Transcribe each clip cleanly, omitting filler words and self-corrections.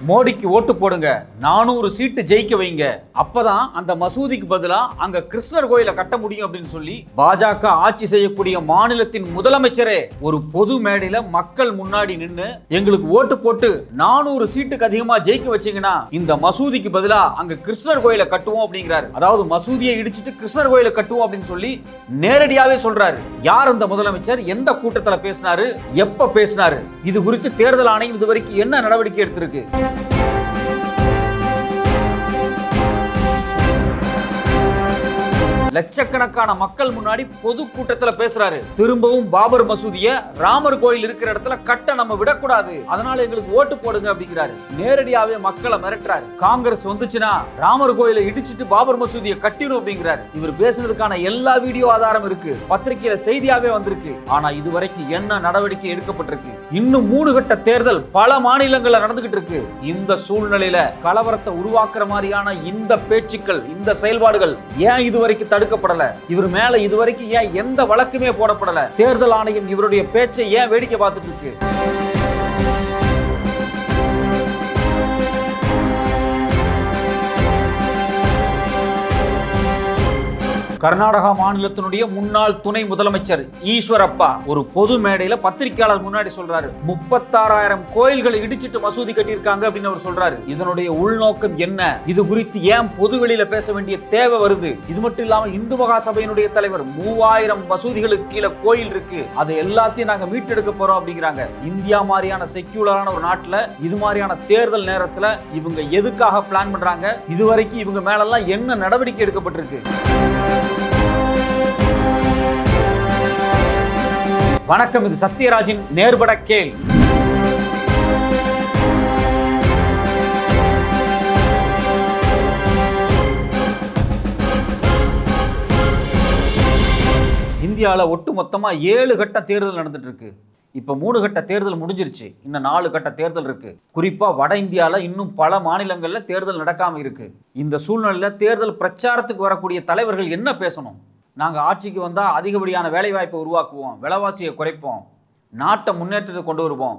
மோடிக்கு ஓட்டு போடுங்க, 400 சீட்டு ஜெயிக்க வைங்க, அப்பதான் அந்த மசூதிக்கு பதிலா அங்க கிருஷ்ணர் கோயிலை கட்ட முடியும் அப்படின்னு சொல்லி பாஜக ஆட்சி செய்யக்கூடிய மாநிலத்தின் முதலமைச்சரே ஒரு பொது மேடையில மக்கள் முன்னாடி நின்னு எங்களுக்கு ஓட்டு போட்டு 400 சீட்டுக்கு அதிகமா ஜெயிக்க வச்சீங்கன்னா இந்த மசூதிக்கு பதிலா அங்க கிருஷ்ணர் கோயிலை கட்டுவோம் அப்படிங்கிறாரு. அதாவது மசூதியை இடிச்சிட்டு கிருஷ்ணர் கோயிலை கட்டுவோம் அப்படின்னு சொல்லி நேரடியாவே சொல்றாரு. யார் அந்த முதலமைச்சர், எந்த கூட்டத்துல பேசினாரு, எப்ப பேசினாரு, இது குறித்து தேர்தல் ஆணையம் இதுவரைக்கும் என்ன நடவடிக்கை எடுத்திருக்கு? லட்சக்கணக்கான மக்கள் முன்னாடி பொது கூட்டத்தில் பேசுறாரு. திரும்பவும் பாபர் மசூதிய ராமர் கோயில் இருக்கிற இடத்துல கட்ட நம்ம விடக்கூடாது, அதனால எங்களுக்கு ஓட்டு போடுங்க அப்படிங்கிறாரு. நேரடியாவே மக்களை மிரட்டுறாரு. காங்கிரஸ் வந்துச்சுன்னா ராமர் கோயிலை இடிச்சிட்டு பாபர் மசூதியை கட்டிரும் அப்படிங்கிறாரு. இவர் பேசுனதுக்கான எல்லா வீடியோ ஆதாரம் இருக்கு, பத்திரிகையில செய்தியாவே வந்திருக்கு. ஆனா இதுவரைக்கும் என்ன நடவடிக்கை எடுக்கப்பட்டிருக்கு? இன்னும் 3 கட்ட தேர்தல் பல மாநிலங்கள்ல நடந்துகிட்டு இருக்கு. இந்த சூழ்நிலையில கலவரத்தை உருவாக்குற மாதிரியான இந்த பேச்சுக்கள், இந்த செயல்பாடுகள் ஏன் இதுவரைக்கும் தடுக்கப்படல? இவர் மேல இதுவரைக்கும் ஏன் எந்த வழக்குமே போடப்படல? தேர்தல் ஆணையம் இவருடைய பேச்சை ஏன் வேடிக்கை பார்த்துட்டு இருக்கு? கர்நாடகா மாநிலத்தினுடைய முன்னாள் துணை முதலமைச்சர் ஈஸ்வரப்பா ஒரு பொது மேடையில பத்திரிகையாளர் முன்னாடி சொல்றாரு, 36,000 கோயில்களை இடிச்சிட்டு மசூதி கட்டியிருக்காங்க அப்படின்னு அவர் சொல்றாரு. இதனுடைய உள்நோக்கம் என்ன? இது குறித்து ஏன் பொது வெளியில பேச வேண்டிய தேவை வருது? இது மட்டும் இல்லாம இந்து மகா சபையினுடைய தலைவர் 3000 மசூதிகளுக்கு கீழே கோயில் இருக்கு, அதை எல்லாத்தையும் நாங்க மீட்டெடுக்க போறோம் அப்படிங்கிறாங்க. இந்தியா மாதிரியான செக்யூலரான ஒரு நாட்டுல இது மாதிரியான தேர்தல் நேரத்துல இவங்க எதுக்காக பிளான் பண்றாங்க? இதுவரைக்கும் இவங்க மேலெல்லாம் என்ன நடவடிக்கை எடுக்கப்பட்டிருக்கு? வணக்கம், இது சத்யராஜின் நேர்பட கேள். இந்தியாவில் ஒட்டு மொத்தமா 7 கட்ட தேர்தல் நடந்துட்டு இருக்கு. இப்ப 3 கட்ட தேர்தல் முடிஞ்சிருச்சு, இன்னும் 4 கட்ட தேர்தல் இருக்கு. குறிப்பா வட இந்தியாவில் இன்னும் பல மாநிலங்கள்ல தேர்தல் நடக்காம இருக்கு. இந்த சூழ்நிலையில தேர்தல் பிரச்சாரத்துக்கு வரக்கூடிய தலைவர்கள் என்ன பேசணும்? நாங்க ஆட்சிக்கு வந்தா அதிகப்படியான வேலைவாய்ப்பை உருவாக்குவோம், விலைவாசியை குறைப்போம், நாட்டை முன்னேற்றத்தை கொண்டு வருவோம்,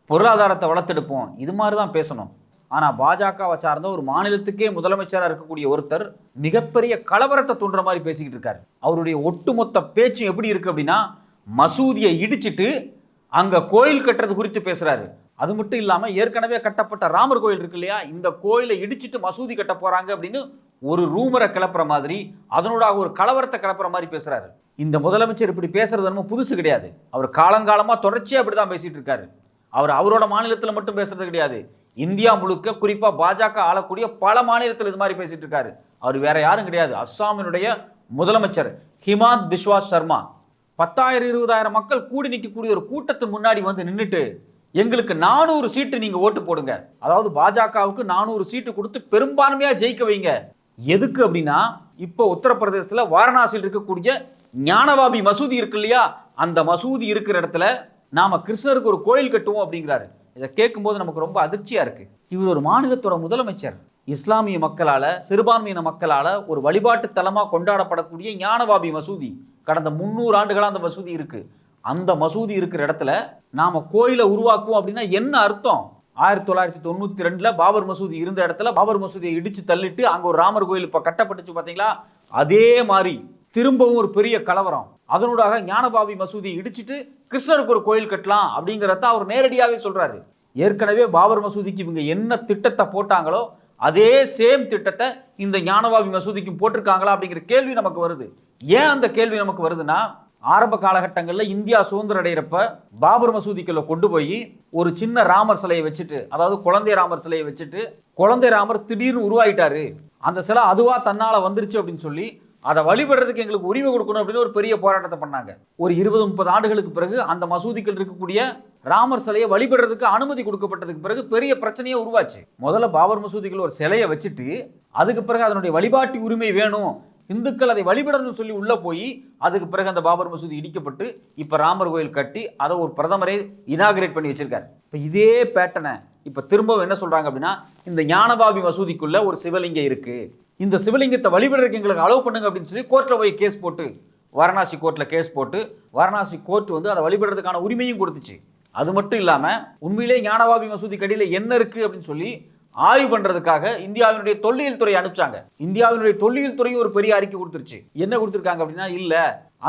பொருளாதாரத்தை வளர்த்தெடுப்போம், இது மாதிரி தான் பேசணும். ஆனா பாஜகவை சார்ந்த ஒரு மாநிலத்துக்கே முதலமைச்சராக இருக்கக்கூடிய ஒருத்தர் மிகப்பெரிய கலவரத்தை தூண்டுற மாதிரி பேசிக்கிட்டு இருக்காரு. அவருடைய ஒட்டுமொத்த பேச்சு எப்படி இருக்கு அப்படின்னா, மசூதியை இடிச்சிட்டு அங்க கோயில் கட்டுறது குறித்து பேசுறாரு. அது மட்டும் இல்லாம ஏற்கனவே கட்டப்பட்ட ராமர் கோயில் இருக்கு இல்லையா, இந்த கோயிலை இடிச்சிட்டு மசூதி கட்ட போறாங்க அப்படின்னு ஒரு ரூமரை கிளப்புற மாதிரி, அதனோட ஒரு கலவரத்தை கிளப்புற மாதிரி பேசுறாரு. இந்த முதலமைச்சர் இப்படி பேசுறது நம்ம புதுசு கிடையாது. அவர் காலங்காலமா தொடர்ச்சியா அப்படிதான் பேசிட்டு இருக்காரு. அவரோட மாநிலத்தில் மட்டும் பேசுறது கிடையாது, இந்தியா முழுக்க குறிப்பா பாஜக ஆளக்கூடிய பல மாநிலத்தில் இது மாதிரி பேசிட்டு இருக்காரு. அவர் வேற யாரும் கிடையாது, அஸ்ஸாமினுடைய முதலமைச்சர் ஹிமாந்த் பிஸ்வா சர்மா. 10,000-20,000 மக்கள் கூடி நிற்கக்கூடிய ஒரு கூட்டத்தின் முன்னாடி வந்து நின்றுட்டு எங்களுக்கு 400 சீட்டு நீங்க ஓட்டு போடுங்க, அதாவது பாஜகவுக்கு 400 சீட்டு கொடுத்து பெரும்பான்மையா ஜெயிக்க வைங்க. எதுக்கு அப்படின்னா, இப்போ உத்தரப்பிரதேசத்துல வாரணாசியில் இருக்கக்கூடிய ஞானவாபி மசூதி இருக்கு இல்லையா, அந்த மசூதி இருக்கிற இடத்துல நாம கிருஷ்ணருக்கு ஒரு கோயில் கட்டுவோம் அப்படிங்கிறாரு. இதை கேட்கும்போது நமக்கு ரொம்ப அதிர்ச்சியா இருக்கு. இவர் ஒரு மாநிலத்தோட முதலமைச்சர். இஸ்லாமிய மக்களால, சிறுபான்மையின மக்களால ஒரு வழிபாட்டு தலமா கொண்டாடப்படக்கூடிய ஞானவாபி மசூதி, கடந்த 300 ஆண்டுகளா அந்த மசூதி இருக்கு. அந்த மசூதி இருக்கிற இடத்துல நாம கோயிலை உருவாக்குவோம் அப்படின்னா என்ன அர்த்தம்? 1992 பாபர் மசூதி இருந்த இடத்துல பாபர் மசூதியை இடிச்சு தள்ளிட்டு அங்க ஒரு ராமர் கோயில் இப்ப கட்டப்பட்டுச்சு பாத்தீங்களா, அதே மாதிரி திரும்பவும் ஒரு பெரிய கலவரம். அதனூடாக ஞானபாபி மசூதியை இடிச்சிட்டு கிருஷ்ணருக்கு ஒரு கோயில் கட்டலாம் அப்படிங்கிறத அவர் நேரடியாவே சொல்றாரு. ஏற்கனவே பாபர் மசூதிக்கு இவங்க என்ன திட்டத்தை போட்டாங்களோ அதே சேம் திட்டத்தை இந்த ஞானபாபி மசூதிக்கும் போட்டிருக்காங்களா அப்படிங்கிற கேள்வி நமக்கு வருது. ஏன் அந்த கேள்வி நமக்கு வருதுன்னா, ஆரம்ப காலகட்டங்களில் இந்தியா சுதந்திரம் அடைகிறப்ப பாபர் மசூதிக்குள்ள கொண்டு போய் ஒரு சின்ன ராமர் சிலையை வச்சுட்டு, அதாவது குழந்தை ராமர் சிலையை வச்சுட்டு, குழந்தை ராமர் திடீர்னு உருவாயிட்டாரு, அந்த சிலை அதுவா தன்னால வந்துருச்சு அப்படின்னு சொல்லி அதை வழிபடுறதுக்கு எங்களுக்கு உரிமை கொடுக்கணும் அப்படின்னு ஒரு பெரிய போராட்டத்தை பண்ணாங்க. ஒரு 20-30 ஆண்டுகளுக்கு பிறகு அந்த மசூதிக்குள் இருக்கக்கூடிய ராமர் சிலையை வழிபடுறதுக்கு அனுமதி கொடுக்கப்பட்டதுக்கு பிறகு பெரிய பிரச்சனையே உருவாச்சு. முதல்ல பாபர் மசூதிக்குள்ள ஒரு சிலையை வச்சுட்டு அதுக்கு பிறகு அதனுடைய வழிபாட்டு உரிமை வேணும், இந்துக்கள் அதை வழிபடணும்னு சொல்லி உள்ள போய் அதுக்கு பிறகு அந்த பாபர் மசூதி இடிக்கப்பட்டு இப்ப ராமர் கோயில் கட்டி அதை ஒரு பிரதமரே இனாகிரேட் பண்ணி வச்சிருக்காரு. இப்ப இதே பேட்டனை இப்ப திரும்பவும் என்ன சொல்றாங்க அப்படின்னா, இந்த ஞானபாபி மசூதிக்குள்ள ஒரு சிவலிங்கம் இருக்கு, இந்த சிவலிங்கத்தை வழிபடுறதுக்கு எங்களுக்கு அலோவ் பண்ணுங்க அப்படின்னு சொல்லி கோர்ட்ல போய் கேஸ் போட்டு, வாரணாசி கோர்ட்ல கேஸ் போட்டு வாரணாசி கோர்ட் வந்து அதை வழிபடுறதுக்கான உரிமையும் கொடுத்துச்சு. அது மட்டும் இல்லாம உண்மையிலே ஞானவாபி மசூதி கடியில என்ன இருக்கு அப்படின்னு சொல்லி ஆய்வு பண்றதுக்காக இந்தியாவினுடைய தொல்லியல் துறை அனுப்பிச்சாங்க. இந்தியாவினுடைய தொல்லியல் துறை ஒரு பெரிய அறிக்கை கொடுத்துருச்சு. என்ன கொடுத்துருக்காங்க அப்படின்னா, இல்ல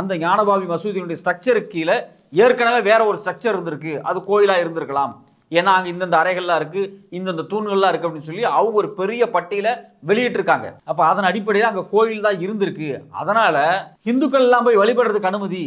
அந்த ஞானபாபி மசூதியினுடைய ஸ்ட்ரக்சருக்கு கீழே ஏற்கனவே வேற ஒரு ஸ்ட்ரக்சர் இருந்திருக்கு, அது கோயிலா இருந்திருக்கலாம், ஏன்னா அங்க இந்தந்த அறைகள்லாம் இருக்கு, இந்தந்த தூண்கள்லாம் இருக்கு அப்படின்னு சொல்லி அவங்க ஒரு பெரிய பட்டியலை வெளியிட்டிருக்காங்க. அப்ப அதன் அடிப்படையில் அங்க கோயில் தான் இருந்திருக்கு. அதனால இந்துக்கள் எல்லாம் போய் வழிபடுறதுக்கு அனுமதி,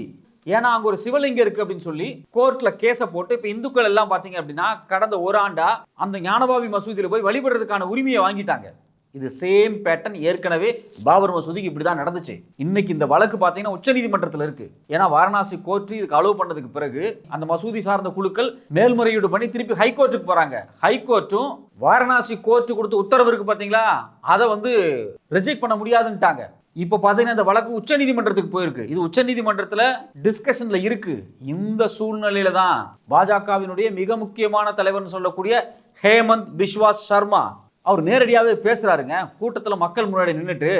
ஏன்னா அங்க ஒரு சிவலிங்கம் இருக்கு அப்படின்னு சொல்லி கோர்ட்ல கேஸ போட்டு இப்ப இந்துக்கள் எல்லாம் பாத்தீங்க அப்படின்னா கடந்த ஒரு ஆண்டா அந்த ஞானபாபி மசூதியில போய் வழிபடுறதுக்கான உரிமையை வாங்கிட்டாங்க. இது சேம் பேட்டர்ன் ஏற்கனவே பாபர் மசூதிக்கு இப்படிதான் நடந்துச்சு. இன்னைக்கு இந்த வழக்கு பாத்தீங்கன்னா உச்சநீதிமன்றத்தில் இருக்கு. ஏன்னா வாரணாசி கோர்ட் இதுக்கு அலோவ் பண்ணதுக்கு பிறகு அந்த மசூதி சார்ந்த குழுக்கள் மேல்முறையீடு பண்ணி திருப்பி ஹைகோர்ட்டுக்கு போறாங்க. ஹைகோர்ட்டும் வாரணாசி கோர்ட்டு கொடுத்த உத்தரவு இருக்கு பாத்தீங்களா, அதை ரிஜெக்ட் பண்ண முடியாதுன்னுட்டாங்க. இப்ப பாத்தீங்கன்னா இந்த வழக்கு உச்சநீதிமன்றத்துக்கு போயிருக்கு. இது உச்சநீதிமன்றத்துல டிஸ்கஷன்ல இருக்கு. இந்த சூழ்நிலையில தான் பாஜகவினுடைய மிக முக்கியமான தலைவர்னு சொல்லக்கூடிய ஹேமந்த் பிஸ்வா சர்மா அவர் நேரடியாகவே பேசுறாருங்க. கூட்டத்துல மக்கள் முன்னாடி நின்றுட்டு,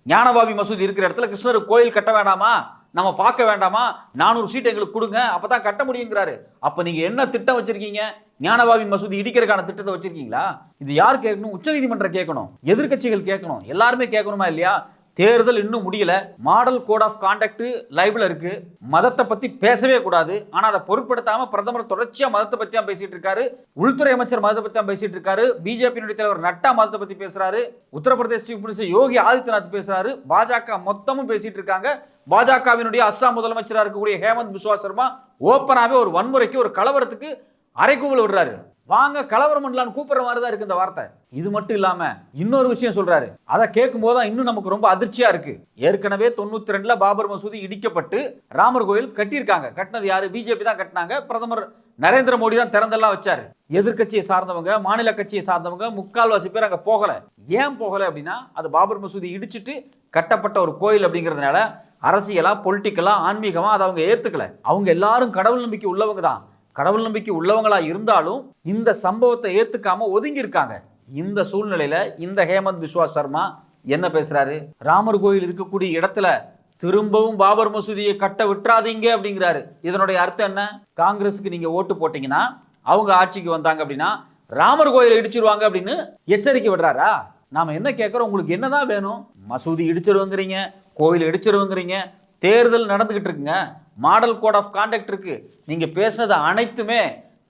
ஞானபாபி மசூதி இருக்கிற இடத்துல கிருஷ்ணர் கோயில் கட்ட வேண்டாமா, நம்ம பார்க்க வேண்டாமா, 400 சீட் எங்களுக்கு கொடுங்க, அப்பதான் கட்ட முடியுங்கிறாரு. அப்ப நீங்க என்ன திட்டம் வச்சிருக்கீங்க? ஞானபாபி மசூதி இடிக்கிறதுக்கான திட்டத்தை வச்சிருக்கீங்களா? இது யார் கேட்கணும்? உச்சநீதிமன்றம் கேட்கணும், எதிர்க்கட்சிகள் கேட்கணும், எல்லாருமே கேட்கணுமா இல்லையா? தேர்தல் இன்னும் முடியல, மாடல் கோட் ஆஃப் கான்டக்ட் லைவ்ல இருக்கு. மதத்தை பத்தி பேசவே கூடாது, ஆனா அதை பொருட்படுத்தாம பிரதமர் தொடர்ச்சியா மதத்தை பத்தி தான் பேசிட்டு இருக்காரு. உள்துறை அமைச்சர் மதத்தை பத்தி தான் பேசிட்டு இருக்காரு. பிஜேபி தலைவர் நட்டா மதத்தை பத்தி பேசுறாரு. உத்தரப்பிரதேச சீஃப் மினிஸ்டர் யோகி ஆதித்யநாத் பேசுறாரு. பாஜக மொத்தமும் பேசிட்டு இருக்காங்க. பாஜகவினுடைய அஸ்ஸாம் முதலமைச்சராக இருக்கக்கூடிய ஹேமந்த் பிஸ்வா சர்மா ஓப்பனாவே ஒரு வன்முறைக்கு, ஒரு கலவரத்துக்கு அரைக்கூவல் விடுறாரு. வாங்க கலவரம் பண்ணலான்னு கூப்பிடுற மாதிரி தான் இருக்கு இந்த வார்த்தை. இது மட்டும் இல்லாம இன்னொரு விஷயம் சொல்றாரு. அதை கேட்கும் போது இன்னும் நமக்கு ரொம்ப அதிர்ச்சியா இருக்கு. ஏற்கனவே 92ல பாபர் மசூதி இடிக்கப்பட்டு ராமர் கோயில் கட்டியிருக்காங்க. கட்டினது யாரு? பிஜேபி தான் கட்டினாங்க. பிரதமர் நரேந்திர மோடி தான் திறந்தெல்லாம் வச்சாரு. எதிர்கட்சியை சார்ந்தவங்க, மாநில கட்சியை சார்ந்தவங்க முக்கால்வாசி பேர் அங்க போகல. ஏன் போகல அப்படின்னா, அது பாபர் மசூதி இடிச்சிட்டு கட்டப்பட்ட ஒரு கோயில் அப்படிங்கிறதுனால அரசியலா, பொலிட்டிக்கலா, ஆன்மீகமா அதை அவங்க ஏத்துக்கல. அவங்க எல்லாரும் கடவுள் நம்பிக்கை உள்ளவங்க தான். கடவுள் நம்பிக்கை உள்ளவங்களா இருந்தாலும் இந்த சம்பவத்தை ஏத்துக்காம ஒதுங்கி இருக்காங்க. இந்த சூழ்நிலையில இந்த ஹேமந்த் பிஸ்வா சர்மா என்ன பேசுறாரு? ராமர் கோயில் இருக்கக்கூடிய இடத்துல திரும்பவும் பாபர் மசூதியை கட்ட விட்டுறாதீங்க அப்படிங்கிறாரு. இதனுடைய அர்த்தம் என்ன? காங்கிரஸுக்கு நீங்க ஓட்டு போட்டீங்கன்னா, அவங்க ஆட்சிக்கு வந்தாங்க அப்படின்னா ராமர் கோயிலை இடிச்சிருவாங்க அப்படின்னு எச்சரிக்கை விடுறாரா? நாம என்ன கேட்கிறோம்? உங்களுக்கு என்னதான் வேணும்? மசூதி இடிச்சிருவங்கிறீங்க, கோயில் இடிச்சிருவங்கிறீங்க, தேர்தல் நடந்துகிட்டு இருக்குங்க, மாடல் கோட் ஆஃப் கான்டக்ட் இருக்கு. நீங்க பேசுனது அனைத்துமே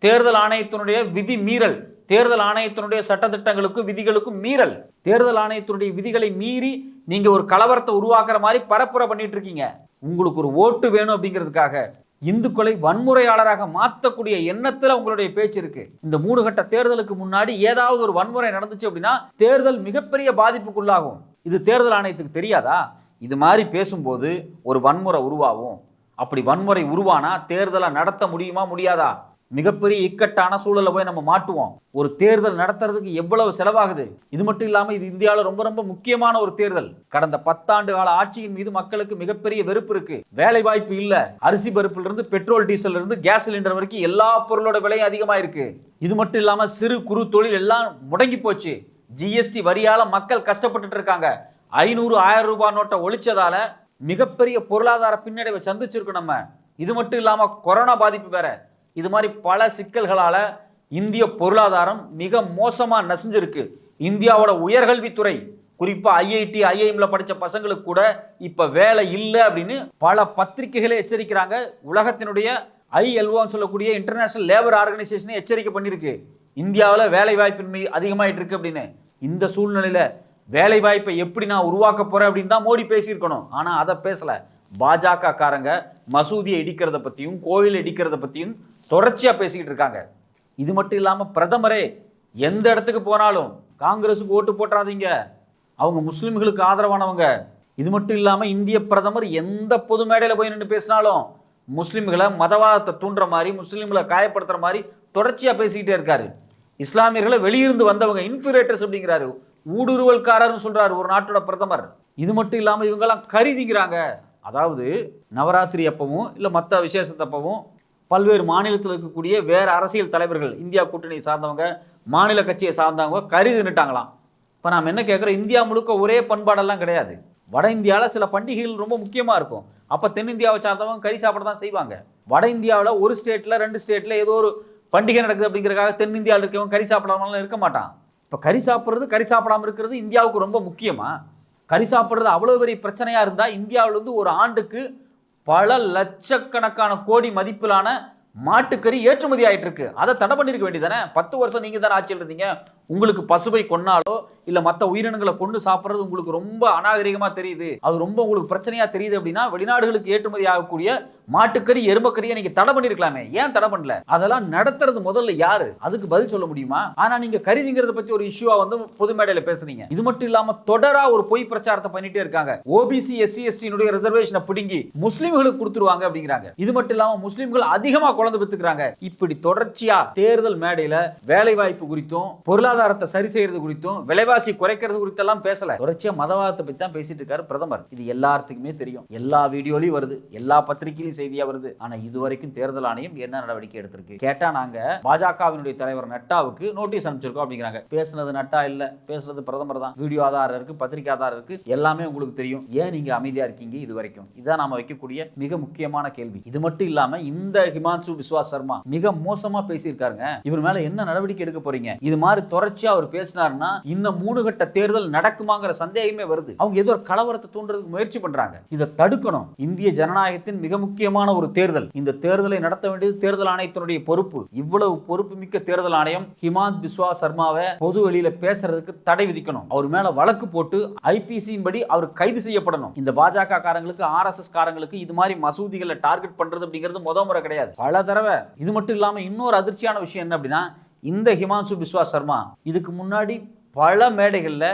தேர்தல் ஆணையத்தினுடைய விதி மீறல், தேர்தல் ஆணையத்தினுடைய சட்டத்திட்டங்களுக்கும் விதிகளுக்கும் மீறல். தேர்தல் ஆணையத்தினுடைய விதிகளை மீறி நீங்க ஒரு கலவரத்தை உருவாக்குற மாதிரி பரப்புரை பண்ணிட்டு இருக்கீங்க. உங்களுக்கு ஒரு ஓட்டு வேணும் அப்படிங்கிறதுக்காக இந்துக்களை வன்முறையாளராக மாற்றக்கூடிய எண்ணத்துல உங்களுடைய பேச்சு இருக்கு. இந்த 3 கட்ட தேர்தலுக்கு முன்னாடி ஏதாவது ஒரு வன்முறை நடந்துச்சு அப்படின்னா தேர்தல் மிகப்பெரிய பாதிப்புக்குள்ளாகும். இது தேர்தல் ஆணையத்துக்கு தெரியாதா? இது மாதிரி பேசும்போது ஒரு வன்முறை உருவாகும். அப்படி வன்முறை உருவானா தேர்தலை நடத்த முடியுமா, முடியாதா? மிகப்பெரிய இக்கட்டான சூழலை போய் நம்ம மாட்டுவோம். ஒரு தேர்தல் நடத்துறதுக்கு எவ்வளவு செலவாகுது? இது மட்டும் இல்லாம இது இந்தியாவில் ரொம்ப ரொம்ப முக்கியமான ஒரு தேர்தல். கடந்த 10 ஆண்டு கால ஆட்சியின் மீது மக்களுக்கு மிகப்பெரிய வெறுப்பு இருக்கு. வேலை வாய்ப்பு இல்ல, அரிசி பருப்புல இருந்து பெட்ரோல் டீசல் இருந்து கேஸ் சிலிண்டர் வரைக்கும் எல்லா பொருளோட விலையும் அதிகமா இருக்கு. இது மட்டும் இல்லாம சிறு குறு தொழில் எல்லாம் முடங்கி போச்சு. ஜிஎஸ்டி வரியால மக்கள் கஷ்டப்பட்டு இருக்காங்க. 500, 1000 ரூபாய் நோட்டை ஒழிச்சதால மிகப்பெரிய பொருளாதார பின்னடைவை சந்திச்சிருக்கோம் நம்ம. இது மட்டும் இல்லாம கொரோனா பாதிப்பு வேற. இது மாதிரி பல சிக்கல்களால இந்திய பொருளாதாரம் மிக மோசமா நசிஞ்சிருக்கு. இந்தியாவோட உயர்கல்வித்துறை, குறிப்பா ஐஐடி, ஐஐஎம்ல படிச்ச பசங்களுக்கு கூட இப்ப வேலை இல்லை அப்படின்னு பல பத்திரிகைகளை எச்சரிக்கிறாங்க. உலகத்தினுடைய ILOன்னு சொல்லக்கூடிய இன்டர்நேஷனல் லேபர் ஆர்கனைசேஷனை எச்சரிக்கை பண்ணிருக்கு. இந்தியாவில் வேலை வாய்ப்பின்மை அதிகமாயிட்டு இருக்கு அப்படின்னு. இந்த சூழ்நிலையில வேலை வாய்ப்பை எப்படி நான் உருவாக்க போறேன் அப்படின்னு தான் மோடி பேசியிருக்கணும். ஆனா அதை பேசல. பாஜக காரங்க மசூதியை இடிக்கிறத பத்தியும் கோயில் இடிக்கிறத பத்தியும் தொடர்ச்சியா பேசிக்கிட்டு இருக்காங்க. இது மட்டும் இல்லாம பிரதமரே எந்த இடத்துக்கு போனாலும் காங்கிரஸுக்கு ஓட்டு போட்டுறாதீங்க, அவங்க முஸ்லிம்களுக்கு ஆதரவானவங்க. இது மட்டும் இல்லாம இந்திய பிரதமர் எந்த பொது மேடையில போய் நின்று பேசினாலும் முஸ்லிம்களை மதவாதத்தை தூண்டுற மாதிரி, முஸ்லிம்களை காயப்படுத்துற மாதிரி தொடர்ச்சியா பேசிக்கிட்டே இருக்காரு. இஸ்லாமியர்களை வெளியிருந்து வந்தவங்க இன்ஃபீரியேட்டர்ஸ் அப்படிங்கிறாரு, ஊடுருவல்காரர்னு சொல்றாரு ஒரு நாட்டோட பிரதமர். இது மட்டும் இல்லாம இவங்கெல்லாம் கருதிங்கிறாங்க. அதாவது நவராத்திரி அப்பவும் இல்லை மற்ற விசேஷத்தப்பவும் பல்வேறு மாநிலத்தில் இருக்கக்கூடிய வேற அரசியல் தலைவர்கள், இந்தியா கூட்டணியை சார்ந்தவங்க, மாநில கட்சியை சார்ந்தவங்க கருதி நின்னுட்டாங்களாம். இப்போ நாம் என்ன கேட்குறோம்? இந்தியா முழுக்க ஒரே பண்பாடெல்லாம் கிடையாது. வட இந்தியாவில் சில பண்டிகைகள் ரொம்ப முக்கியமாக இருக்கும். அப்போ தென்னிந்தியாவை சார்ந்தவங்க கறி சாப்பிட தான் செய்வாங்க. வட இந்தியாவில் ஒரு ஸ்டேட்டில் 2 ஸ்டேட்டில் ஏதோ ஒரு பண்டிகை நடக்குது அப்படிங்கிறதுக்காக தென்னிந்தியாவில் இருக்கவங்க கறி சாப்பிடாமலாம் இருக்க மாட்டான். இப்போ கறி சாப்பிட்றது கறி சாப்பிடாம இருக்கிறது இந்தியாவுக்கு ரொம்ப முக்கியமா? கறி சாப்பிட்றது அவ்வளோ பெரிய பிரச்சனையாக இருந்தால் இந்தியாவிலிருந்து ஒரு ஆண்டுக்கு பல லட்சக்கணக்கான கோடி மதிப்பிலான மாட்டுக்கறி ஏற்றுமதி ஆயிட்டு இருக்கு. அதை தடை பண்ணிருக்க வேண்டியதானே? 10 வருஷம் நீங்க தானே ஆட்சியில் இருந்தீங்க. உங்களுக்கு பசுவை கொன்னாலோ இல்ல மற்ற உயிரினங்களை கொண்டு சாப்பிட்றது உங்களுக்கு ரொம்ப அநாகரிகமா தெரியுது, அது ரொம்ப உங்களுக்கு பிரச்சனையா தெரியுது அப்படின்னா வெளிநாடுகளுக்கு ஏற்றுமதி ஆகக்கூடிய மாட்டுக்கறி எருமக்கறியை நீங்க தடை பண்ணிருக்கலாமே. ஏன் தடை பண்ணல? அதெல்லாம் நடத்துறது முதல்ல யாரு? அதுக்கு பதில் சொல்ல முடியுமா? ஆனா நீங்க கறிங்கிறத பத்தி ஒரு இஷ்யூவா வந்து பொது மேடையில பேசுறீங்க. இது மட்டும் இல்லாம தொடரா ஒரு பொய் பிரச்சாரத்தை பண்ணிட்டே இருக்காங்க. ஓபிசி எஸ்சி எஸ்டி ரிசர்வேஷனை பிடுங்கி முஸ்லிம்களுக்கு கொடுத்துருவாங்க அப்படிங்கிறாங்க. இது மட்டும் இல்லாம முஸ்லிம்கள் அதிகமா குழந்தை பெற்றுக்கிறாங்க. இப்படி தொடர்ச்சியா தேர்தல் மேடையில வேலை வாய்ப்பு குறித்தும் பொருளாதாரத்தை சரி செய்யறது குறித்தும் விலைவாசி குறைக்கிறது குறித்தெல்லாம் பேசல. தொடர்ச்சியா மதவாதத்தை பத்தி தான் பேசிட்டு இருக்காரு பிரதமர். இது எல்லாத்துக்குமே தெரியும். எல்லா வீடியோலயும் வருது, எல்லா பத்திரிகையிலும் செய்தியா வருது. ஆனா இதுவரைக்கும் தேர்தல் ஆணையம் என்ன நடவடிக்கை எடுத்திருக்கு கேட்டா, நாங்க பாஜகவினுடைய தலைவர் நட்டாவுக்கு நோட்டீஸ் அனுப்பிச்சிருக்கோம் அப்படிங்கிறாங்க. பேசுனது நட்டா இல்ல, பேசுனது பிரதமர் தான். வீடியோ ஆதாரம் இருக்கு, பத்திரிகை ஆதாரம் இருக்கு, எல்லாமே உங்களுக்கு தெரியும். ஏன் நீங்க அமைதியா இருக்கீங்க இது வரைக்கும்? இதான் நாம வைக்கக்கூடிய மிக முக்கியமான கேள்வி. இது மட்டும் இல்லாம இந்த ஹிமான்சு பிஸ்வா சர்மா மிக மோசமா பேசியிருக்காருங்க. இவர் மேல என்ன நடவடிக்கை எடுக்க போறீங்க? இது மாதிரி தொடர்ச்சியா அவர் பேசினார்னா இன்னும் 3 கட்ட தேர்தல் நடக்குமாங்கிற சந்தேகமே வருது. அவங்க ஏதோ ஒரு கலவரத்தை தூண்டுறதுக்கு முயற்சி பண்றாங்க. இதை தடுக்கணும். இந்திய ஜனநாயகத்தின் மிக முக்கியமான ஒரு தேர்தல். இந்த தேர்தலை நடத்த வேண்டியது தேர்தல் ஆணையத்தினுடைய பொறுப்பு. இவ்வளவு பொறுப்பு மிக்க தேர்தல் ஆணையம் ஹிமாந்த் பிஸ்வா சர்மாவை பொது வெளியில பேசுறதுக்கு தடை விதிக்கணும். அவர் மேல வழக்கு போட்டு ஐபிசியின் படி அவர் கைது செய்யப்படணும். இந்த பாஜக காரங்களுக்கு RSS காரங்களுக்கு இது மாதிரி மசூதிகளை டார்கெட் பண்றது அப்படிங்கிறது முறை கிடையாது, பல தடவை. இது மட்டும் இல்லாம இன்னொரு அதிர்ச்சியான விஷயம் என்ன அப்படின்னா, இந்த ஹிமான்சு பிஸ்வா சர்மா இதுக்கு முன்னாடி பல மேடைகள்ல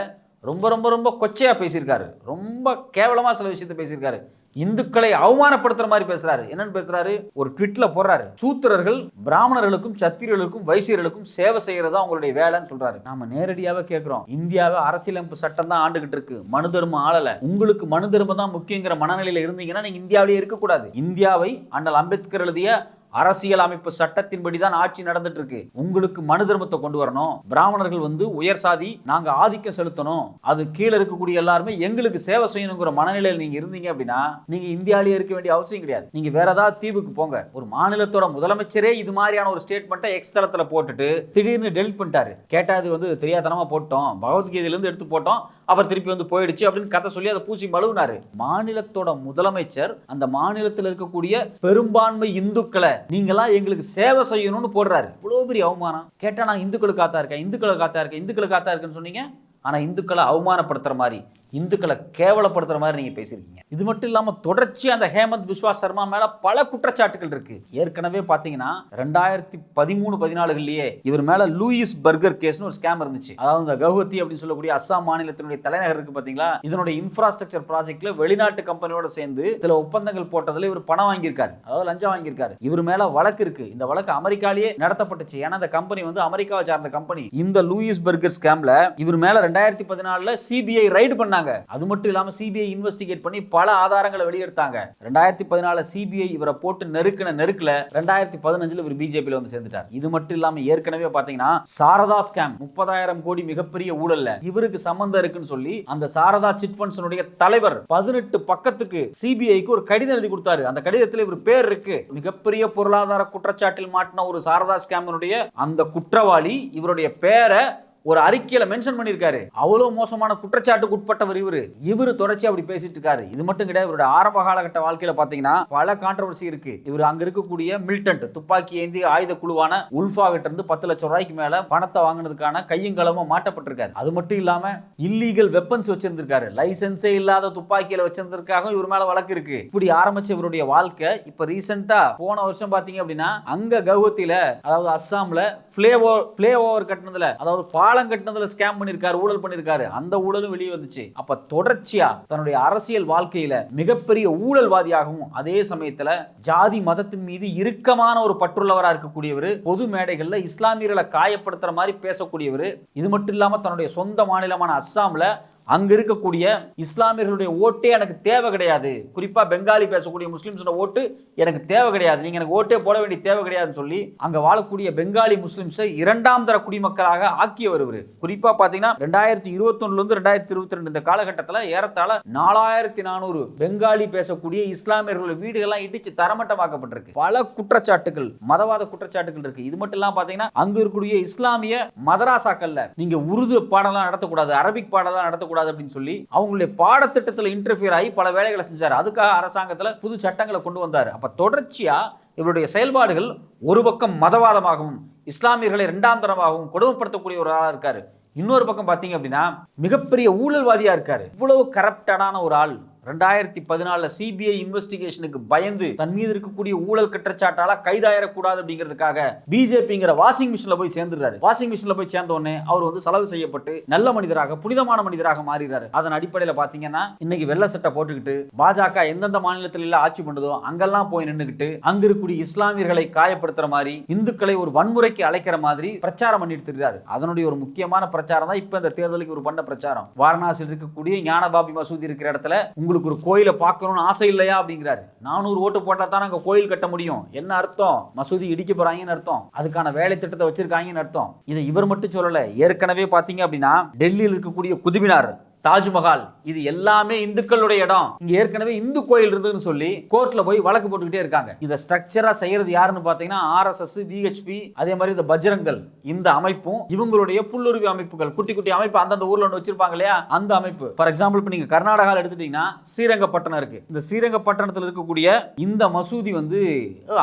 ரொம்ப ரொம்ப ரொம்ப கொச்சையா பேசியிருக்காரு. ரொம்ப கேவலமா சில விஷயத்தை பேசியிருக்காரு. இந்துக்களை அவமானப்படுத்துற மாதிரி பேசுறாரு. என்னன்னு பேசுறாரு? ஒரு ட்வீட்ல போடுறாரு, சூத்திரர்கள் பிராமணர்களுக்கும் சத்திரியர்களுக்கும் வைசியர்களுக்கும் சேவை செய்யறதா அவங்களுடைய வேலைன்னு சொல்றாரு. நாம நேரடியாவே கேட்கிறோம், இந்தியாவை அரசியலமைப்பு சட்டம் தான் ஆண்டுகிட்டு இருக்கு, மனு தர்மம் ஆளல. உங்களுக்கு மனு தர்மம் தான் முக்கியங்கிற மனநிலையில இருந்தீங்கன்னா நீங்க இந்தியாவிலேயே இருக்கக்கூடாது. இந்தியாவை அண்ணல் அம்பேத்கர் எழுதிய அரசியல் அமைப்பு சட்டத்தின்படி தான் ஆட்சி நடந்துட்டு இருக்கு. உங்களுக்கு மனு தர்மத்தை கொண்டு வரணும். பிராமணர்கள் வந்து உயர் சாதி, நாங்க ஆதிக்கம் செலுத்தணும், அது கீழே இருக்கக்கூடிய எல்லாருமே எங்களுக்கு சேவை செய்யணுங்கிற மனநிலையில் நீங்க இருந்தீங்க அப்படின்னா நீங்க இந்தியாவிலேயே இருக்க வேண்டிய அவசியம் கிடையாது. நீங்க வேற ஏதாவது தீவுக்கு போங்க. ஒரு மாநிலத்தோட முதலமைச்சரே இது மாதிரியான ஒரு ஸ்டேட்மெண்ட்டை எக்ஸ் தளத்துல போட்டுட்டு திடீர்னு டெலிட் பண்ணிட்டாரு. கேட்டா அது வந்து தெரியாதனமா போட்டோம், பகவத்கீதையில இருந்து எடுத்து போட்டோம், அவர் திருப்பி வந்து போயிடுச்சு அப்படின்னு கதை சொல்லி அதை பூசி மழுவினாரு. மாநிலத்தோட முதலமைச்சர் அந்த மாநிலத்தில் இருக்கக்கூடிய பெரும்பான்மை இந்துக்களை நீங்களாம் எங்களுக்கு சேவை செய்யணும்னு போடுறாரு. இவ்வளவு பெரிய அவமானம். கேட்டா நான் இந்துக்களுக்கு காத்தா இருக்கேன், இந்துக்களுக்கு காத்தா இருக்கேன், இந்துக்களுக்கு காத்தா இருக்குன்னு சொன்னீங்க. ஆனா இந்துக்களை அவமானப்படுத்துற மாதிரி, இந்துக்களை கேவலப்படுத்துற மாதிரி நீங்க பேசிருக்கீங்க. இது மட்டும் இல்லாம தொடர்ச்சி அந்த ஹேமந்த் பிஸ்வா சர்மா மேல பல குற்றச்சாட்டுகள் இருக்கு. ஏற்கனவே பாத்தீங்கன்னா 2013-14 இவர் மேல லூயிஸ் பர்கர் கேஸ்னு ஒரு ஸ்கேம் இருந்துச்சு. அதாவது இந்த கவுஹத்தி அப்படின்னு சொல்லக்கூடிய அஸ்ஸாம் மாநிலத்தினுடைய தலைநகர் இருக்கு பாத்தீங்களா, இதனுடைய இன்ஃப்ராஸ்ட்ரக்சர் ப்ராஜெக்ட்ல வெளிநாட்டு கம்பெனியோட சேர்ந்து சில ஒப்பந்தங்கள் போட்டதுல இவர் பணம் வாங்கியிருக்காரு, அதாவது லஞ்சம் வாங்கியிருக்காரு. இவர் மேல வழக்கு இருக்கு. இந்த வழக்கு அமெரிக்காலேயே நடத்தப்பட்டுச்சு. ஏன்னா இந்த கம்பெனி வந்து அமெரிக்காவை சார்ந்த கம்பெனி. இந்த லூயிஸ் பர்கர் ஸ்கேம்ல இவர் மேல 2014 சிபிஐ ரைடு பண்ணாங்க. அது மட்டும் இல்லாம சிபிஐ இன்வெஸ்டிகேட் பண்ணி பல ஆதாரங்களை வெளியெடுத்தாங்க. 2014 சிபிஐ இவரை போட்டு நெருக்கல 2015 இவர் பிஜேபியில் வந்து சேர்ந்துட்டார். இது மட்டும் இல்லாம ஏற்கனவே பாத்தீங்கன்னா சாரதா ஸ்கேம் 30,000 கோடி மிகப்பெரிய ஊழல்ல இவருக்கு சம்பந்தம் இருக்குன்னு சொல்லி அந்த சாரதா சிட் ஃபண்ட்ஸ் தலைவர் 18 பக்கத்துக்கு சிபிஐக்கு ஒரு கடிதம் எழுதி கொடுத்தாரு. அந்த கடிதத்தில் இவர் பேர் இருக்கு. மிகப்பெரிய பொருளாதார குற்றச்சாட்டில் மாட்டின ஒரு சாரதா ஸ்கேம் அந்த குற்றவாளி இவருடைய பேரை ஒரு அறிக்கையில மென்ஷன் பண்ணிருக்காரு. அவ்வளவு மோசமான குற்றச்சாட்டுக்கு உட்பட்டவர் இவரு தொடர்ச்சி அப்படி பேசிட்டு இருக்காரு. இது மட்டும் கிடையாது, இவருடைய ஆரம்ப காலகட்ட வாழ்க்கையில பாத்தீங்கன்னா பல கான்ட்ரோவர்சி இருக்கு. இவர் அங்க இருக்கக்கூடிய மிலிட்டன்ட் துப்பாக்கி ஏந்தி ஆயுத குழுவான உல்ஃபா கிட்ட இருந்து 10 லட்சம் ரூபாய்க்கு மேல பணத்தை வாங்கினதுக்கான கையங்களமா மாட்டப்பட்டிருக்காரு. அது மட்டும் இல்லாம இல்லீகல் வெப்பன்ஸ் வச்சிருந்திருக்காரு, லைசென்ஸே இல்லாத துப்பாக்கியில வச்சிருந்திருக்காக இவர் மேல வழக்கு இருக்கு. இப்படி ஆரம்பிச்ச இவருடைய வாழ்க்கை இப்ப ரீசெண்டா போன வருஷம் பாத்தீங்க அப்படின்னா அங்க கவுஹத்தில, அதாவது அஸ்ஸாம்ல ஃப்ளே ஓவர் கட்டினதுல, அதாவது பாலம் கட்டினதுல ஸ்கேம் பண்ணிருக்காரு, ஊழல் பண்ணிருக்காரு. அந்த ஊழலும் வெளியே வந்துச்சு. அப்ப தொடர்ச்சியா தன்னுடைய அரசியல் வாழ்க்கையில மிகப்பெரிய ஊழல்வாதியாகவும் அதே சமயத்துல ஜாதி மதத்தின் மீது இறுக்கமான ஒரு பற்றுள்ளவரா இருக்கக்கூடியவர், பொது மேடைகள்ல இஸ்லாமியர்களை காயப்படுத்துற மாதிரி பேசக்கூடியவர். இது மட்டும் இல்லாம தன்னுடைய சொந்த மாநிலமான அஸ்ஸாம்ல அங்க இருக்கக்கூடிய இஸ்லாமியர்களுடைய ஓட்டே எனக்கு தேவை கிடையாது, குறிப்பா பெங்காலி பேசக்கூடிய முஸ்லிம்ஸோட ஓட்டு எனக்கு தேவை கிடையாது, நீங்க எனக்கு ஓட்டே போட வேண்டிய தேவை கிடையாதுன்னு சொல்லி அங்க வாழக்கூடிய பெங்காலி முஸ்லிம்ஸை இரண்டாம் தர குடிமக்களாக ஆக்கியவர் இவர். குறிப்பா பாத்தீங்கன்னா 2021 இருந்து 2022 இந்த காலகட்டத்தில் ஏறத்தாழ 4400 பெங்காலி பேசக்கூடிய இஸ்லாமியர்களுடைய வீடுகள்லாம் இடிச்சு தரமட்டமாக்கப்பட்டிருக்கு. பல குற்றச்சாட்டுகள், மதவாத குற்றச்சாட்டுகள் இருக்கு. இது மட்டும் இல்லாம பாத்தீங்கன்னா அங்க இருக்கக்கூடிய இஸ்லாமிய மதராசாக்கள்ல நீங்க உருது பாடலாம் நடத்தக்கூடாது, அரபிக் பாடலாம் நடத்தக்கூடாது அப்படின்னு சொல்லி அவங்களுடைய பாடத்திட்டத்தில் இன்டர்ஃபியர் ஆகி பல வேலைகளை செஞ்சார். அதுக்காக அரசாங்கத்தில் புது சட்டங்களை கொண்டு வந்தார். அப்ப தொடர்ச்சியா இவருடைய செயல்பாடுகள் ஒரு பக்கம் மதவாதமாகவும் இஸ்லாமியர்களை இரண்டாம் தரமாகவும் கொடுமைப்படுத்தக்கூடிய ஒரு ஆளா இருக்காரு. இன்னொரு பக்கம் பாத்தீங்க அப்படின்னா மிகப்பெரிய ஊழல்வாதியா இருக்காரு. இவ்வளவு கரப்டடான ஒரு ஆள் 2014 சிபிஐ இன்வெஸ்டிகேஷனுக்கு பயந்து தன் மீது இருக்கக்கூடிய ஊழல் குற்றச்சாட்டால கைதாயிடக்கூடாது அப்படிங்கிறதுக்காக பிஜேபிங்கிற வாஷிங் மிஷின்ல போய் சேர்ந்துறாரு. வாஷிங் மிஷின்ல போய் சேர்ந்த உடனே அவர் வந்து செலவு செய்யப்பட்டு நல்ல மனிதராக, புனிதமான மனிதராக மாறிறாரு. அதன் அடிப்படையில் பாத்தீங்கன்னா இன்னைக்கு வெள்ள சட்டை போட்டுக்கிட்டு பாஜக எந்தெந்த மாநிலத்தில் ஆட்சி பண்ணுதோ அங்கெல்லாம் போய் நின்றுகிட்டு அங்க இருக்கக்கூடிய இஸ்லாமியர்களை காயப்படுத்துற மாதிரி, இந்துக்களை ஒரு வன்முறைக்கு அழைக்கிற மாதிரி பிரச்சாரம் பண்ணிட்டு இருக்கிறாரு. அதனுடைய ஒரு முக்கியமான பிரச்சாரம் தான் இப்ப இந்த தேர்தலுக்கு ஒரு பண்ண பிரச்சாரம். வாரணாசியில் இருக்கக்கூடிய ஞானபாபி மசூதி இருக்கிற இடத்துல உங்களுக்கு ஒரு கோயிலை பார்க்கணும்னு ஆசை இல்லையா அப்படிங்கிறாரு. 400 ஓட்டு போட்டா தான் அங்க கோயில் கட்ட முடியும். என்ன அர்த்தம்? மசூதி இடிக்க போறாங்கன்னு அர்த்தம். அதுக்கான வேலை திட்டத்தை வச்சிருக்காங்கன்னு அர்த்தம். இதை இவர் மட்டும் சொல்லல. ஏற்கனவே பாத்தீங்க அப்படின்னா டெல்லியில் இருக்கக்கூடிய குதுமினார், தாஜ்மஹால், இது எல்லாமே இந்துக்களுடைய இடம், இங்க ஏற்கனவே இந்து கோயில் இருந்ததுன்னு சொல்லி கோர்ட்ல போய் வழக்கு போட்டுக்கிட்டே இருக்காங்க. இதை ஸ்ட்ரக்சரா செய்யறது யாருன்னு பாத்தீங்கன்னா ஆர்எஸ்எஸ், விஹெச்பி, அதே மாதிரி இந்த பஜ்ரங்கல், இந்த அமைப்பும் இவங்களுடைய புல்லுருவி அமைப்புகள், குட்டி குட்டி அமைப்பு அந்தந்த ஊர்ல ஒன்று வச்சிருப்பாங்க இல்லையா, அந்த அமைப்பு. ஃபார் எக்ஸாம்பிள் இப்ப நீங்க கர்நாடகாவில் எடுத்துட்டீங்கன்னா ஸ்ரீரங்கப்பட்டணம் இருக்கு. இந்த ஸ்ரீரங்கப்பட்டணத்தில் இருக்கக்கூடிய இந்த மசூதி வந்து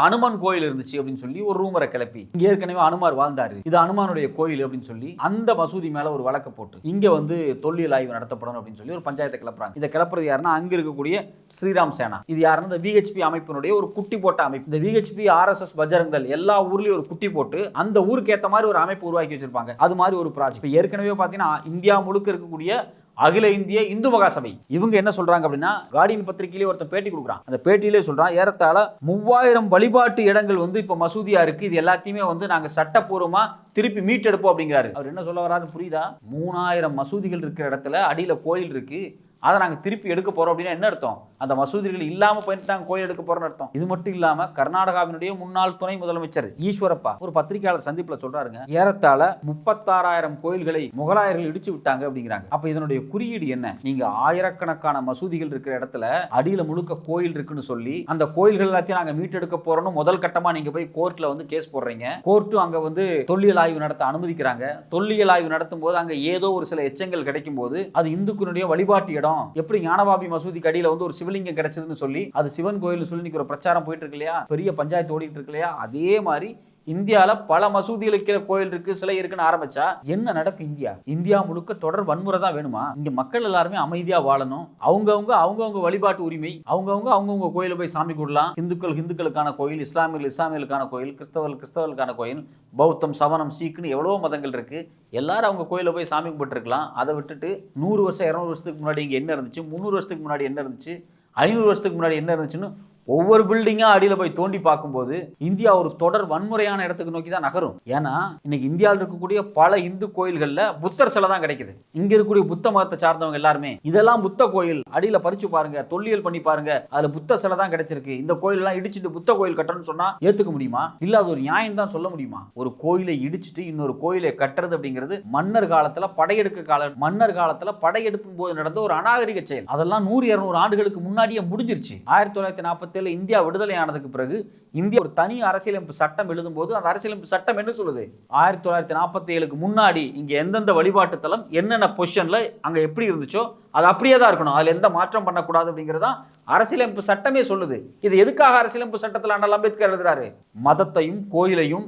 அனுமன் கோயில் இருந்துச்சு அப்படின்னு சொல்லி ஒரு ரூமரை கிளப்பி, இங்க ஏற்கனவே அனுமார் வாழ்ந்தாரு, இது அனுமானுடைய கோயில் அப்படின்னு சொல்லி அந்த மசூதி மேல ஒரு வழக்கு போட்டு இங்க வந்து தொல்லியல் ஆய்வு நடத்த அப்படின்னு சொல்லி ஒரு பஞ்சாயத்தை கிளப்புறாங்க. இதை கிளப்புறது யாருன்னா அங்க இருக்கக்கூடிய ஸ்ரீராம் சேனா. இது யாருன்னா இந்த விஹெச்பி அமைப்பினுடைய ஒரு குட்டி போட்ட அமைப்பு. இந்த விஹெச்பி, ஆர்எஸ்எஸ், பஜ்ரங்கல் எல்லா ஊர்லயும் ஒரு குட்டி போட்டு அந்த ஊருக்கு ஏத்த மாதிரி ஒரு அமைப்பு உருவாக்கி வச்சிருப்பாங்க. அது மாதிரி ஒரு ப்ராஜெக்ட். ஏற்கனவே பாத்தீங்கன்னா இந்தியா முழுக்க இருக்கக்கூடிய அகில இந்திய இந்து மகாசபை இவங்க என்ன சொல்றாங்க அப்படின்னா, கார்டியன் பத்திரிகையிலே ஒருத்தர் பேட்டி கொடுக்குறான். அந்த பேட்டியிலே சொல்றான், ஏறத்தாழ 3000 வழிபாட்டு இடங்கள் வந்து இப்ப மசூதியா இருக்கு, இது எல்லாத்தையுமே வந்து நாங்க சட்டப்பூர்வமா திருப்பி மீட்டெடுப்போம் அப்படிங்கிறாரு. அவர் என்ன சொல்ல வராருன்னு புரியுதா? 3000 மசூதிகள் இருக்கிற இடத்துல அடியில கோயில் இருக்கு, அதை நாங்கள் திருப்பி எடுக்க போறோம் அப்படின்னா என்ன அர்த்தம்? அந்த மசூதிகள் இல்லாம போயிட்டு நாங்கள் கோயில் எடுக்க போறோம்னு அர்த்தம். இது மட்டும் இல்லாம கர்நாடகாவினுடைய முன்னாள் துணை முதலமைச்சர் ஈஸ்வரப்பா ஒரு பத்திரிகையாளர் சந்திப்புல சொல்றாருங்க, ஏறத்தாழ 36,000 கோயில்களை முகலாயர்கள் இடிச்சு விட்டாங்க அப்படிங்கிறாங்க. அப்ப இதனுடைய குறியீடு என்ன? நீங்க ஆயிரக்கணக்கான மசூதிகள் இருக்கிற இடத்துல அடியில முழுக்க கோயில் இருக்குன்னு சொல்லி அந்த கோயில்கள் எல்லாத்தையும் நாங்க மீட்டெடுக்க போறோம்னு முதல் கட்டமா நீங்க போய் கோர்ட்ல வந்து கேஸ் போடுறீங்க. கோர்ட்டும் அங்க வந்து தொல்லியல் ஆய்வு நடத்த அனுமதிக்கிறாங்க. தொல்லியல் ஆய்வு நடத்தும் போது அங்க ஏதோ ஒரு சில எச்சங்கள் கிடைக்கும் போது அது இந்துக்களுடைய வழிபாட்டு இடம், எப்படி ஞானபாபி மசூதிக்கு அடியில வந்து ஒரு சிவலிங்கம் கிடைச்சதுன்னு சொல்லி அது சிவன் கோயில் சொல்லி ஒரு பிரச்சாரம் போயிட்டு இருக்கு இல்லையா, பெரிய பஞ்சாயத்து ஓடிட்டு இருக்கு இல்லையா, அதே மாதிரி இந்தியால பல மசூதிகளுக்கு கோயில் இருக்கு, சிலை இருக்குன்னு ஆரம்பிச்சா என்ன நடக்கும்? இந்தியா முழுக்க தொடர் வன்முறை தான் வேணுமா? இங்க மக்கள் எல்லாருமே அமைதியா வாழணும். அவங்கவுங்க வழிபாட்டு உரிமை, அவங்கவுங்க கோயில போய் சாமி கூடலாம். இந்துக்களுக்கான கோயில், இஸ்லாமியர்களுக்கான கோயில், கிறிஸ்தவர்களுக்கான கோயில், பௌத்தம், சவனம், சீக்குன்னு எவ்வளவோ மதங்கள் இருக்கு. எல்லாரும் அவங்க கோயில போய் சாமி கும்பிட்டு இருக்கலாம். அதை விட்டுட்டு 100 வருஷம் 200 வருஷத்துக்கு முன்னாடி இங்க என்ன இருந்துச்சு, 300 வருஷத்துக்கு முன்னாடி என்ன இருந்துச்சு, 500 வருஷத்துக்கு முன்னாடி என்ன இருந்துச்சுன்னு ஒவ்வொரு பில்டிங்கா அடியில போய் தோண்டி பார்க்கும்போது இந்தியா ஒரு தொடர் வன்முறையான இடத்துக்கு நோக்கி தான் நகரும். ஏன்னா இன்னைக்கு இந்தியாவில் இருக்கக்கூடிய பல இந்து கோயில்கள்ல புத்தர் சிலை தான் கிடைக்குது. இங்க இருக்கக்கூடிய புத்த மதத்தை சார்ந்தவங்க எல்லாருமே இதெல்லாம் புத்த கோயில், அடியில பறிச்சு பாருங்க, தொல்லியல் பண்ணி பாருங்க, அதுல புத்த சிலை தான் கிடைச்சிருக்கு. இந்த கோயில் எல்லாம் இடிச்சுட்டு புத்த கோயில் கட்டணும்னு சொன்னா ஏத்துக்க முடியுமா? இல்ல அது ஒரு நியாயம் தான் சொல்ல முடியுமா? ஒரு கோயிலை இடிச்சுட்டு இன்னொரு கோயிலை கட்டுறது அப்படிங்கிறது மன்னர் காலத்துல படையெடுக்கும் போது நடந்த ஒரு அநாகரிக செயல். அதெல்லாம் 100-200 ஆண்டுகளுக்கு முன்னாடியே முடிஞ்சிருச்சு. 1940 இந்தியா விடுதலை ஆனதுக்கு பிறகு இந்தியா ஒரு தனி அரசியலமைப்பு சட்டம் எழுதும் போது அந்த அரசியலமைப்பு சட்டம் என்ன சொல்லுது? 1947க்கு முன்னாடி இங்க எந்தெந்த வழிபாட்டு தலம் என்னென்ன பொசிஷன்ல அங்க எப்படி இருந்துச்சோ அது அப்படியே தான் இருக்கணும், அதுல எந்த மாற்றம் பண்ணக்கூடாது அப்படிங்கிறதா அரசியலமைப்பு சட்டமே சொல்லுது. இது எதுக்காக அரசியலமைப்பு சட்டத்தில் அண்ணல் அம்பேத்கர் எழுதுறாரு? மதத்தையும் கோயிலையும்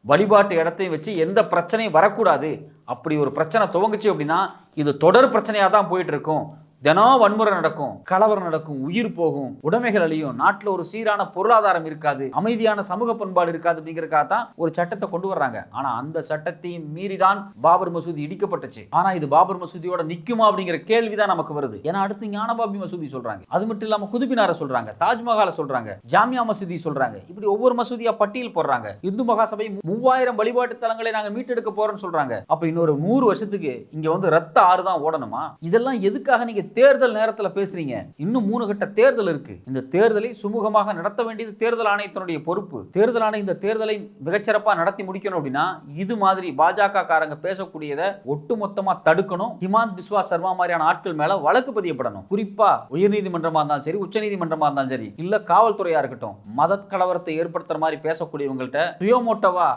வழிபாட்டு இடத்தையும் வச்சு எந்த பிரச்சனையும் வரக்கூடாது. அப்படி ஒரு பிரச்சனை துவங்குச்சு அப்படின்னா இது தொடர் பிரச்சனையா தான் போயிட்டு இருக்கும். தினம் வன்முறை நடக்கும், கலவரம் நடக்கும், உயிர் போகும், உடைமைகள் அழியும், நாட்டில் ஒரு சீரான பொருளாதாரம் இருக்காது, அமைதியான சமூக பண்பாடு இருக்காது அப்படிங்கறதுக்காக தான் ஒரு சட்டத்தை கொண்டு வர்றாங்க. ஆனா அந்த சட்டத்தையும் மீறிதான் பாபர் மசூதி இடிக்கப்பட்டுச்சு. ஆனா இது பாபர் மசூதியோட நிக்குமா அப்படிங்கிற கேள்விதான் நமக்கு வருது. ஏன்னா அடுத்து ஞானபாபி மசூதி சொல்றாங்க, அது மட்டும் இல்லாம குதுபினார சொல்றாங்க, தாஜ்மஹாலை சொல்றாங்க, ஜாமியா மசூதி சொல்றாங்க. இப்படி ஒவ்வொரு மசூதியா பட்டியல் போடுறாங்க. இந்து மகாசபை 3000 வழிபாட்டு தலங்களை நாங்க மீட்டெடுக்க போறோம்னு சொல்றாங்க. அப்ப இன்னொரு 100 வருஷத்துக்கு இங்க வந்து ரத்த ஆறு தான் ஓடணுமா? இதெல்லாம் எதுக்காக நீங்க தேர்தல் நேரத்தில் பேசுறீங்க? இன்னும் 3 கட்ட தேர்தல் இருக்கு. இந்த தேர்தலை சுமூகமாக நடத்த வேண்டியது தேர்தல் ஆணையத்தினுடைய பொறுப்பு. தேர்தல் ஆணையம் இந்த தேர்தலை மிகச்சிறப்பா நடத்தி முடிக்கணும் அப்படின்னா இது மாதிரி பாஜக காரங்க பேசக்கூடியதை ஒட்டுமொத்தமா தடுக்கணும். ஹிமாந்த் பிஸ்வா சர்மா மாதிரியான ஆட்கள் மேல வழக்கு பதியப்படணும். குறிப்பா உயர்நீதிமன்றமா இருந்தாலும் சரி, உச்சநீதிமன்றமா இருந்தாலும் சரி, இல்ல காவல்துறையா இருக்கட்டும், மத கலவரத்தை ஏற்படுத்துற மாதிரி பேசக்கூடியவங்கள்ட்ட சுயோமோட்டோவா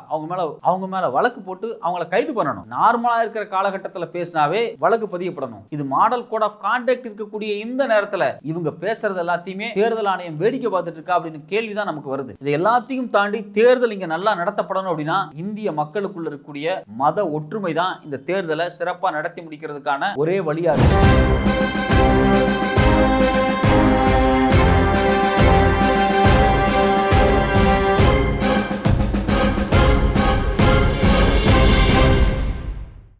அவங்க மேல வழக்கு போட்டு அவங்கள கைது பண்ணணும். நார்மலா இருக்கிற காலகட்டத்தில் பேசினாவே வழக்கு பதியப்படணும். இது மாடல் கோட் ஆஃப் கான்டக்ட் இருக்கக்கூடிய இந்த நேரத்தில் இவங்க பேசுறது எல்லாத்தையுமே தேர்தல் ஆணையம் வேடிக்கை பார்த்துட்டு இருக்கா அப்படின்னு கேள்விதான் நமக்கு வருது. இது எல்லாத்தையும் தாண்டி தேர்தல் இங்க நல்லா நடத்தப்படணும் அப்படின்னா இந்திய மக்களுக்குள்ள இருக்கக்கூடிய மத ஒற்றுமை தான் இந்த தேர்தலை சிறப்பா நடத்தி முடிக்கிறதுக்கான ஒரே வழியா இருக்கு.